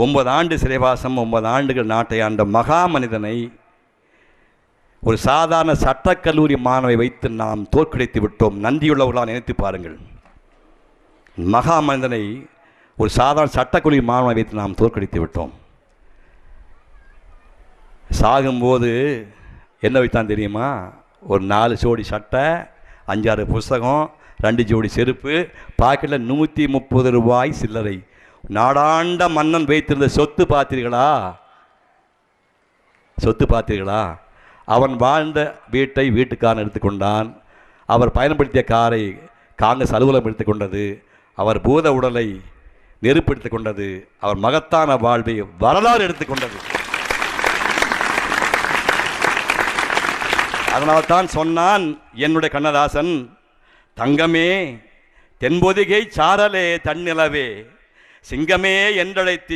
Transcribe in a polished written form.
9 ஆண்டு சிறைவாசம், 9 ஆண்டுகள் நாட்டை ஆண்ட மகா மனிதனை ஒரு சாதாரண சட்டக்கல்லூரி மாணவை வைத்து நாம் தோற்கடித்து விட்டோம். நன்றியுள்ளவர்களாக நினைத்து பாருங்கள். மகா மனிதனை ஒரு சாதாரண சட்டக்கல்லூரி மாணவை வைத்து நாம் தோற்கடித்து விட்டோம். சாகும்போது என்ன வைத்தான் தெரியுமா? ஒரு 4 ஜோடி சட்டை, 5-6 புஸ்தகம், 2 ஜோடி செருப்பு, பாக்கெட்டில் 130 ரூபாய் சில்லறை. நாடாண்ட மன்னன் வைத்திருந்த சொத்து பார்த்தீர்களா? சொத்து பார்த்தீர்களா? அவன் வாழ்ந்த வீட்டை வீட்டுக்காரன் எடுத்துக்கொண்டான். அவர் பயன்படுத்திய காரை காங்கிரஸ் அலுவலகம் எடுத்துக்கொண்டது. அவர் பூத உடலை நெருப்பு எடுத்துக்கொண்டது. அவர் மகத்தான வாழ்வை வரலாறு எடுத்துக்கொண்டது. அதனால்தான் சொன்னான் என்னுடைய கண்ணதாசன், தங்கமே தென்பொதிகை சாரலே தன்னிலவே சிங்கமே என்றழைத்து